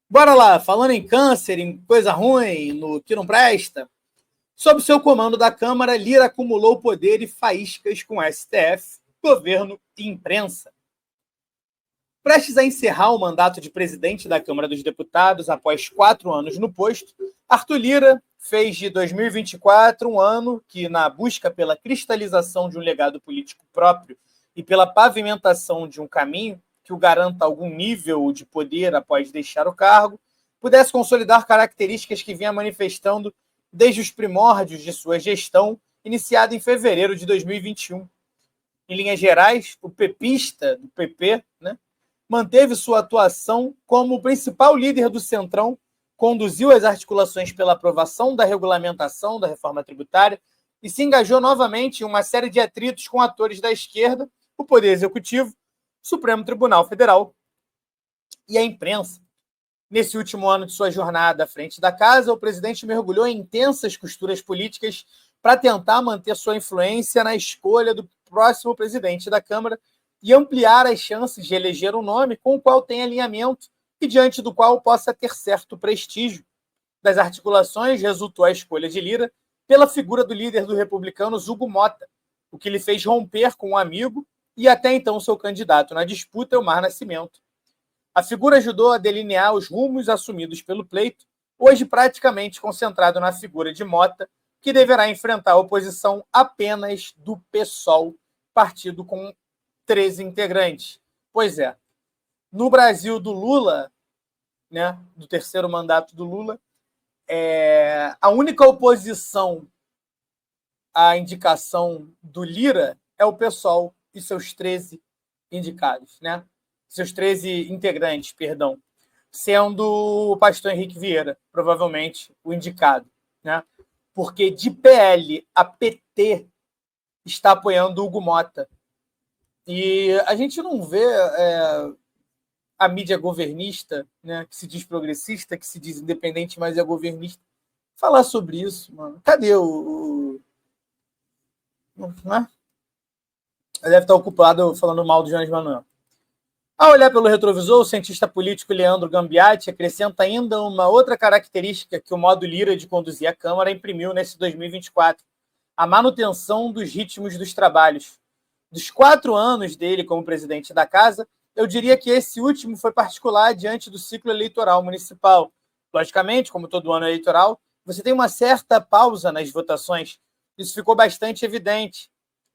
Bora lá, falando em câncer, em coisa ruim, no que não presta. Sob seu comando da Câmara, Lira acumulou poder e faíscas com STF, governo e imprensa. Prestes a encerrar o mandato de presidente da Câmara dos Deputados após 4 anos no posto, Arthur Lira fez de 2024 um ano que, na busca pela cristalização de um legado político próprio e pela pavimentação de um caminho que o garanta algum nível de poder após deixar o cargo, pudesse consolidar características que vinha manifestando desde os primórdios de sua gestão, iniciada em fevereiro de 2021. Em linhas gerais, o pepista do PP, manteve sua atuação como o principal líder do Centrão, conduziu as articulações pela aprovação da regulamentação da reforma tributária e se engajou novamente em uma série de atritos com atores da esquerda, o Poder Executivo, o Supremo Tribunal Federal e a imprensa. Nesse último ano de sua jornada à frente da casa, o presidente mergulhou em intensas costuras políticas para tentar manter sua influência na escolha do próximo presidente da Câmara e ampliar as chances de eleger um nome com o qual tem alinhamento e diante do qual possa ter certo prestígio. Das articulações resultou a escolha de Lira pela figura do líder do Republicanos, Hugo Mota, o que lhe fez romper com um amigo e até então seu candidato na disputa, Elmar Nascimento. A figura ajudou a delinear os rumos assumidos pelo pleito, hoje praticamente concentrado na figura de Mota, que deverá enfrentar a oposição apenas do PSOL, partido com 13 integrantes. Pois é, no Brasil do Lula, do terceiro mandato do Lula, a única oposição à indicação do Lira é o PSOL e seus 13 indicados, seus 13 integrantes, perdão, sendo o pastor Henrique Vieira, provavelmente, o indicado, porque de PL a PT está apoiando o Hugo Mota. E a gente não vê a mídia governista, que se diz progressista, que se diz independente, mas é governista, falar sobre isso, mano. Cadê o Ele deve estar ocupado falando mal do Jones Manuel. Ao olhar pelo retrovisor, o cientista político Leandro Gambiati acrescenta ainda uma outra característica que o modo Lira de conduzir a Câmara imprimiu nesse 2024, a manutenção dos ritmos dos trabalhos. Dos 4 anos dele como presidente da casa, eu diria que esse último foi particular diante do ciclo eleitoral municipal. Logicamente, como todo ano eleitoral, você tem uma certa pausa nas votações. Isso ficou bastante evidente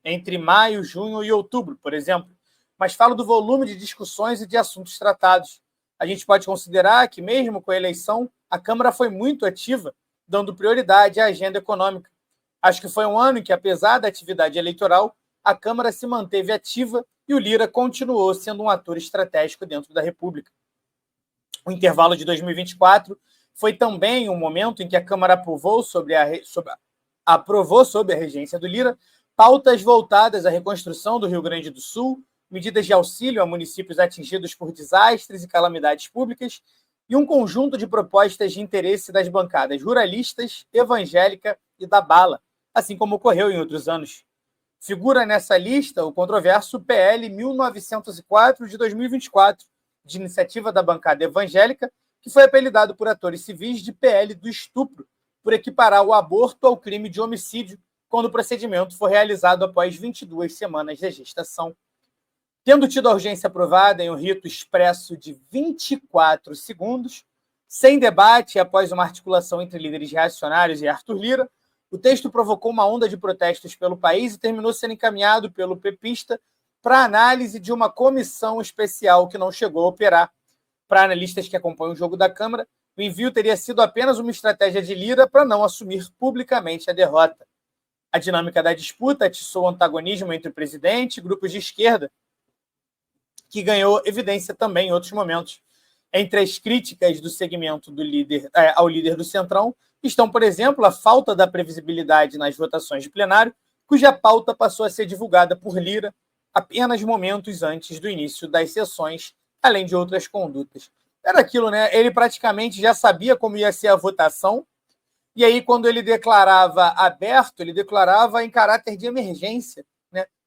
entre maio, junho e outubro, por exemplo. Mas falo do volume de discussões e de assuntos tratados. A gente pode considerar que, mesmo com a eleição, a Câmara foi muito ativa, dando prioridade à agenda econômica. Acho que foi um ano em que, apesar da atividade eleitoral, a Câmara se manteve ativa e o Lira continuou sendo um ator estratégico dentro da República. O intervalo de 2024 foi também um momento em que a Câmara aprovou, sob a regência do Lira, pautas voltadas à reconstrução do Rio Grande do Sul, medidas de auxílio a municípios atingidos por desastres e calamidades públicas e um conjunto de propostas de interesse das bancadas ruralistas, evangélica e da Bala, assim como ocorreu em outros anos. Figura nessa lista o controverso PL 1904 de 2024, de iniciativa da bancada evangélica, que foi apelidado por atores civis de PL do estupro, por equiparar o aborto ao crime de homicídio, quando o procedimento for realizado após 22 semanas de gestação. Tendo tido a urgência aprovada em um rito expresso de 24 segundos, sem debate e após uma articulação entre líderes reacionários e Arthur Lira, o texto provocou uma onda de protestos pelo país e terminou sendo encaminhado pelo pepista para análise de uma comissão especial que não chegou a operar. Para analistas que acompanham o jogo da Câmara, o envio teria sido apenas uma estratégia de Lira para não assumir publicamente a derrota. A dinâmica da disputa atiçou o antagonismo entre o presidente e grupos de esquerda, que ganhou evidência também em outros momentos. Entre as críticas do segmento do líder, ao líder do Centrão estão, por exemplo, a falta da previsibilidade nas votações de plenário, cuja pauta passou a ser divulgada por Lira apenas momentos antes do início das sessões, além de outras condutas. Era aquilo, Ele praticamente já sabia como ia ser a votação, e aí, quando ele declarava aberto, ele declarava em caráter de emergência,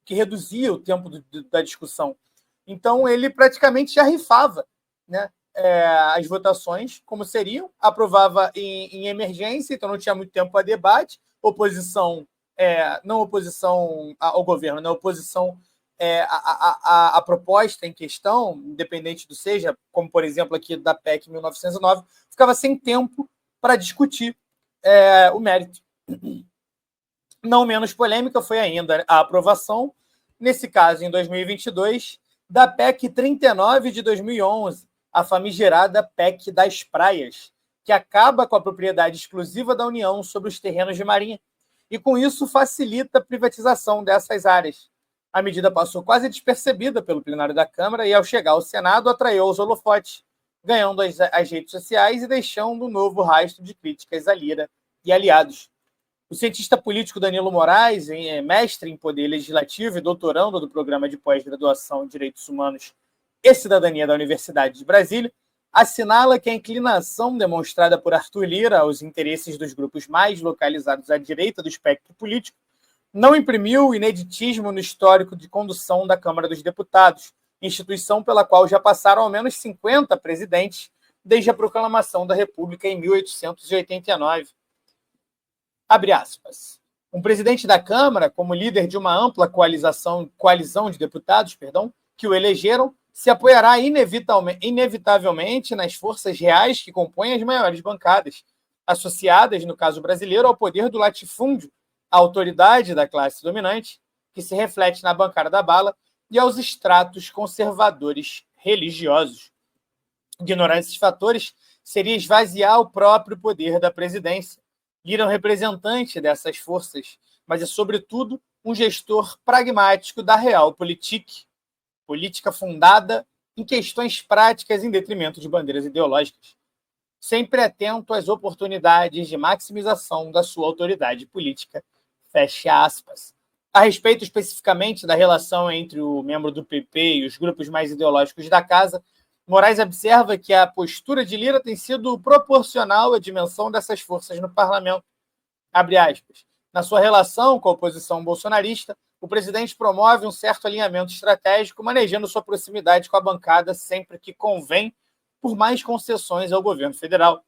que reduzia o tempo da discussão. Então, ele praticamente já rifava, as votações como seriam, aprovava em emergência, então não tinha muito tempo para debate, oposição, não oposição ao governo, né, oposição à proposta em questão, independente do seja, como por exemplo aqui da PEC 1909, ficava sem tempo para discutir o mérito. Não menos polêmica foi ainda a aprovação, nesse caso em 2022, da PEC 39 de 2011, a famigerada PEC das praias, que acaba com a propriedade exclusiva da União sobre os terrenos de marinha e, com isso, facilita a privatização dessas áreas. A medida passou quase despercebida pelo plenário da Câmara e, ao chegar ao Senado, atraiu os holofotes, ganhando as redes sociais e deixando um novo rastro de críticas a Lira e aliados. O cientista político Danilo Moraes, mestre em poder legislativo e doutorando do programa de pós-graduação em Direitos Humanos e Cidadania da Universidade de Brasília, assinala que a inclinação demonstrada por Arthur Lira aos interesses dos grupos mais localizados à direita do espectro político não imprimiu ineditismo no histórico de condução da Câmara dos Deputados, instituição pela qual já passaram ao menos 50 presidentes desde a proclamação da República em 1889. Abre aspas. Um presidente da Câmara, como líder de uma ampla coalizão de deputados, que o elegeram, se apoiará inevitavelmente nas forças reais que compõem as maiores bancadas, associadas, no caso brasileiro, ao poder do latifúndio, à autoridade da classe dominante, que se reflete na bancada da bala, e aos estratos conservadores religiosos. Ignorar esses fatores seria esvaziar o próprio poder da presidência. Lira é um representante dessas forças, mas é, sobretudo, um gestor pragmático da realpolitik, política fundada em questões práticas em detrimento de bandeiras ideológicas, sempre atento às oportunidades de maximização da sua autoridade política. Fecha aspas. A respeito especificamente da relação entre o membro do PP e os grupos mais ideológicos da casa, Moraes observa que a postura de Lira tem sido proporcional à dimensão dessas forças no parlamento. Abre aspas. Na sua relação com a oposição bolsonarista, o presidente promove um certo alinhamento estratégico, manejando sua proximidade com a bancada sempre que convém, por mais concessões ao governo federal.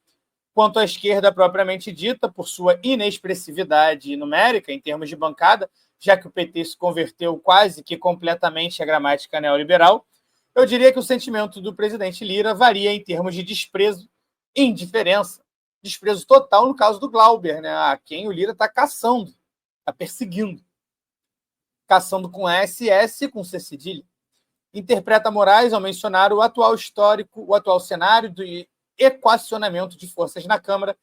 Quanto à esquerda propriamente dita, por sua inexpressividade numérica em termos de bancada, já que o PT se converteu quase que completamente à gramática neoliberal, eu diria que o sentimento do presidente Lira varia em termos de desprezo e indiferença. Desprezo total no caso do Glauber, né, a quem o Lira está caçando, está perseguindo. Caçando com SS e com C cedilha. Interpreta Moraes ao mencionar o atual cenário de equacionamento de forças na Câmara,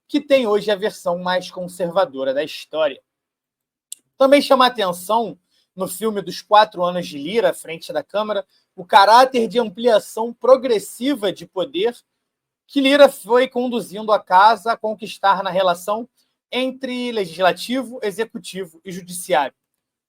que tem hoje a versão mais conservadora da história. Também chama a atenção, no filme dos 4 anos de Lira à frente da Câmara, o caráter de ampliação progressiva de poder que Lira foi conduzindo a casa a conquistar na relação entre legislativo, executivo e judiciário.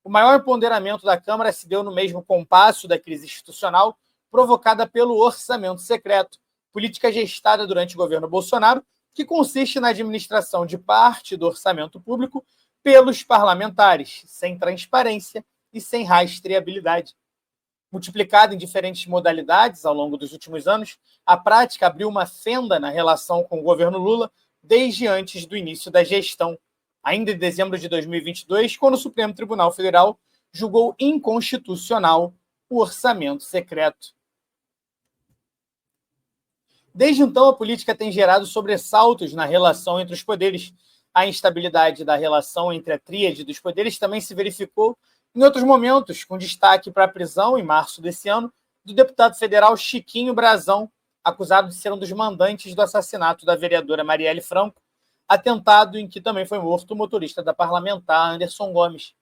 O maior ponderamento da Câmara se deu no mesmo compasso da crise institucional provocada pelo orçamento secreto, política gestada durante o governo Bolsonaro, que consiste na administração de parte do orçamento público pelos parlamentares, sem transparência e sem rastreabilidade. Multiplicada em diferentes modalidades ao longo dos últimos anos, a prática abriu uma fenda na relação com o governo Lula desde antes do início da gestão, ainda em dezembro de 2022, quando o Supremo Tribunal Federal julgou inconstitucional o orçamento secreto. Desde então, a política tem gerado sobressaltos na relação entre os poderes. A instabilidade da relação entre a tríade dos poderes também se verificou em outros momentos, com destaque para a prisão, em março desse ano, do deputado federal Chiquinho Brazão, acusado de ser um dos mandantes do assassinato da vereadora Marielle Franco, atentado em que também foi morto o motorista da parlamentar Anderson Gomes.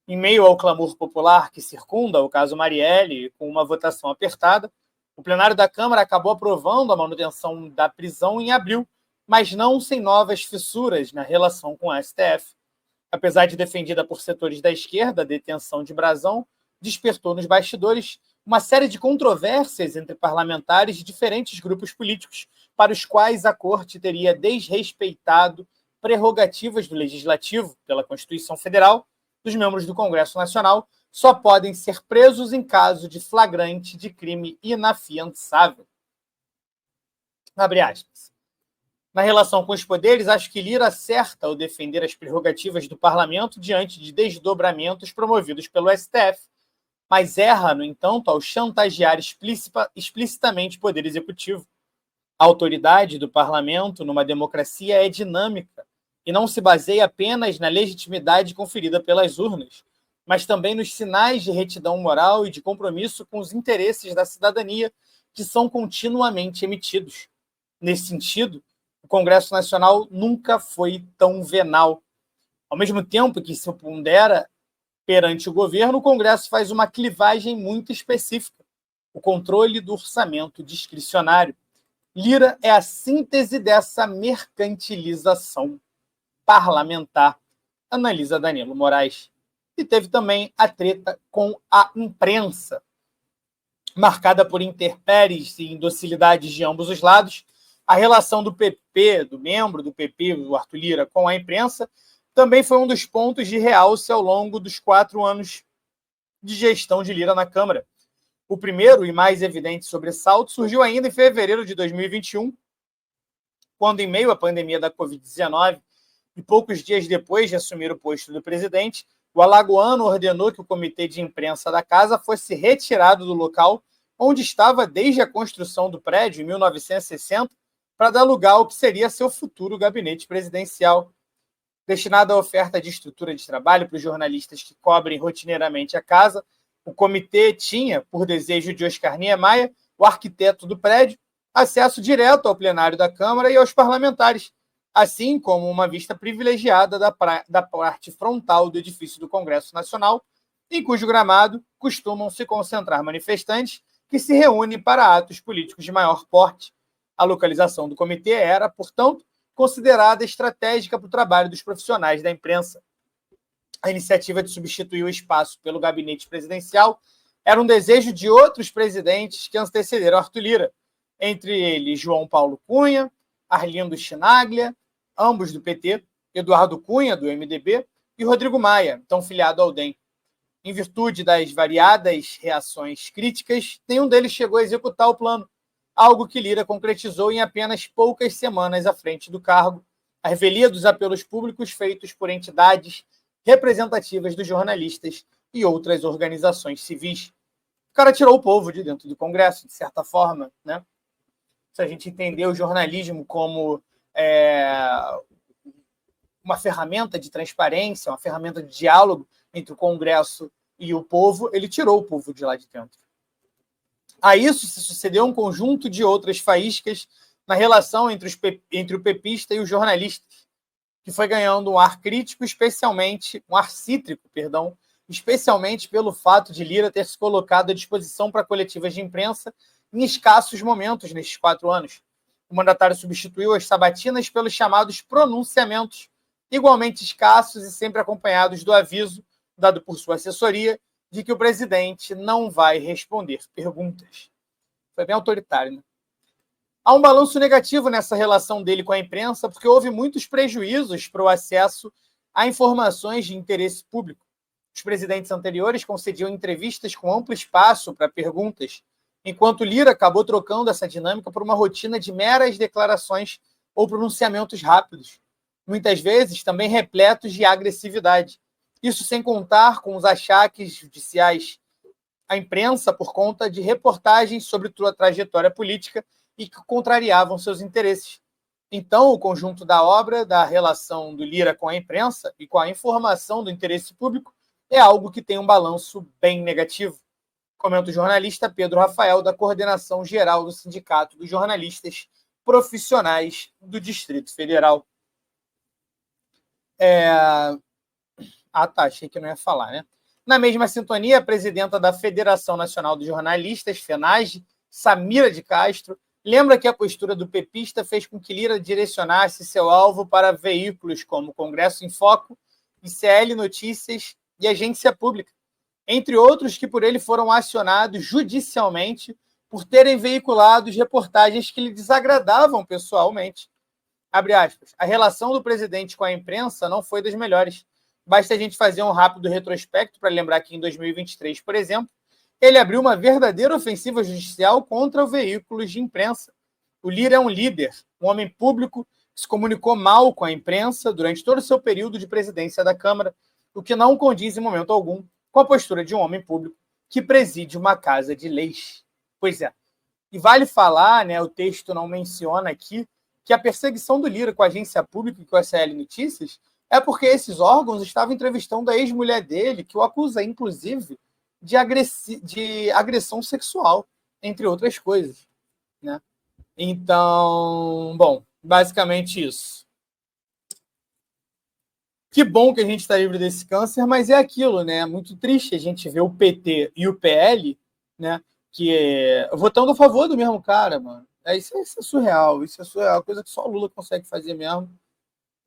Em meio ao clamor popular que circunda o caso Marielle, com uma votação apertada, o plenário da Câmara acabou aprovando a manutenção da prisão em abril, mas não sem novas fissuras na relação com a STF. Apesar de defendida por setores da esquerda, a detenção de Brazão despertou nos bastidores uma série de controvérsias entre parlamentares de diferentes grupos políticos, para os quais a Corte teria desrespeitado prerrogativas do Legislativo pela Constituição Federal. Dos membros do Congresso Nacional só podem ser presos em caso de flagrante de crime inafiançável. Abre aspas. Na relação com os poderes, acho que Lira acerta ao defender as prerrogativas do parlamento diante de desdobramentos promovidos pelo STF, mas erra, no entanto, ao chantagear explicitamente o poder executivo. A autoridade do parlamento, numa democracia, é dinâmica e não se baseia apenas na legitimidade conferida pelas urnas, mas também nos sinais de retidão moral e de compromisso com os interesses da cidadania que são continuamente emitidos. Nesse sentido, o Congresso Nacional nunca foi tão venal. Ao mesmo tempo que se pondera perante o governo, o Congresso faz uma clivagem muito específica, o controle do orçamento discricionário. Lira é a síntese dessa mercantilização parlamentar, analisa Danilo Moraes. E teve também a treta com a imprensa, marcada por intempéries e indocilidades de ambos os lados. A relação do PP, do membro do PP, do Arthur Lira, com a imprensa, também foi um dos pontos de realce ao longo dos 4 anos de gestão de Lira na Câmara. O primeiro e mais evidente sobressalto surgiu ainda em fevereiro de 2021, quando, em meio à pandemia da Covid-19 e poucos dias depois de assumir o posto do presidente, o alagoano ordenou que o comitê de imprensa da casa fosse retirado do local onde estava desde a construção do prédio, em 1960, para dar lugar ao que seria seu futuro gabinete presidencial. Destinado à oferta de estrutura de trabalho para os jornalistas que cobrem rotineiramente a casa, o comitê tinha, por desejo de Oscar Niemeyer, o arquiteto do prédio, acesso direto ao plenário da Câmara e aos parlamentares, assim como uma vista privilegiada da parte frontal do edifício do Congresso Nacional, em cujo gramado costumam se concentrar manifestantes que se reúnem para atos políticos de maior porte. A localização do comitê era, portanto, considerada estratégica para o trabalho dos profissionais da imprensa. A iniciativa de substituir o espaço pelo gabinete presidencial era um desejo de outros presidentes que antecederam Arthur Lira, entre eles João Paulo Cunha, Arlindo Chinaglia, ambos do PT, Eduardo Cunha, do MDB, e Rodrigo Maia, então filiado ao DEM. Em virtude das variadas reações críticas, nenhum deles chegou a executar o plano, algo que Lira concretizou em apenas poucas semanas à frente do cargo, a revelia dos apelos públicos feitos por entidades representativas dos jornalistas e outras organizações civis. O cara tirou o povo de dentro do Congresso, de certa forma, né? Se a gente entender o jornalismo como uma ferramenta de transparência, uma ferramenta de diálogo entre o Congresso e o povo, ele tirou o povo de lá de dentro. A isso se sucedeu um conjunto de outras faíscas na relação entre o pepista e os jornalistas, que foi ganhando um ar crítico, um ar cítrico, especialmente pelo fato de Lira ter se colocado à disposição para coletivas de imprensa em escassos momentos nesses 4 anos. O mandatário substituiu as sabatinas pelos chamados pronunciamentos, igualmente escassos e sempre acompanhados do aviso, dado por sua assessoria, de que o presidente não vai responder perguntas. Foi bem autoritário, né? Há um balanço negativo nessa relação dele com a imprensa, porque houve muitos prejuízos para o acesso a informações de interesse público. Os presidentes anteriores concediam entrevistas com amplo espaço para perguntas, enquanto Lira acabou trocando essa dinâmica por uma rotina de meras declarações ou pronunciamentos rápidos, muitas vezes também repletos de agressividade. Isso sem contar com os achaques judiciais à imprensa por conta de reportagens sobre sua trajetória política e que contrariavam seus interesses. Então, o conjunto da obra, da relação do Lira com a imprensa e com a informação do interesse público é algo que tem um balanço bem negativo. Comenta o jornalista Pedro Rafael, da Coordenação Geral do Sindicato dos Jornalistas Profissionais do Distrito Federal. Achei que não ia falar, né? Na mesma sintonia, a presidenta da Federação Nacional dos Jornalistas, FENAGE, Samira de Castro, lembra que a postura do pepista fez com que Lira direcionasse seu alvo para veículos como Congresso em Foco, ICL Notícias e Agência Pública, entre outros que por ele foram acionados judicialmente por terem veiculado reportagens que lhe desagradavam pessoalmente. Abre aspas. A relação do presidente com a imprensa não foi das melhores. Basta a gente fazer um rápido retrospecto para lembrar que em 2023, por exemplo, ele abriu uma verdadeira ofensiva judicial contra veículos de imprensa, O Lira é um líder, um homem público que se comunicou mal com a imprensa durante todo o seu período de presidência da Câmara, o que não condiz em momento algum com a postura de um homem público que preside uma casa de leis. Pois é. E vale falar, né, o texto não menciona aqui, que a perseguição do Lira com a agência pública e com a SL Notícias é porque esses órgãos estavam entrevistando a ex-mulher dele, que o acusa, inclusive, de agressão sexual, entre outras coisas, né? Então, bom, basicamente isso. Que bom que a gente está livre desse câncer, mas é aquilo, né? É muito triste a gente ver o PT e o PL, né? Votando a favor do mesmo cara, mano. Isso é surreal, coisa que só o Lula consegue fazer mesmo.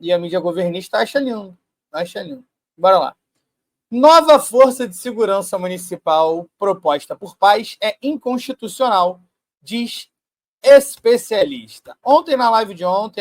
E a mídia governista acha lindo. Acha lindo. Bora lá. Nova força de segurança municipal proposta por pais é inconstitucional, diz especialista. Ontem, na live de ontem,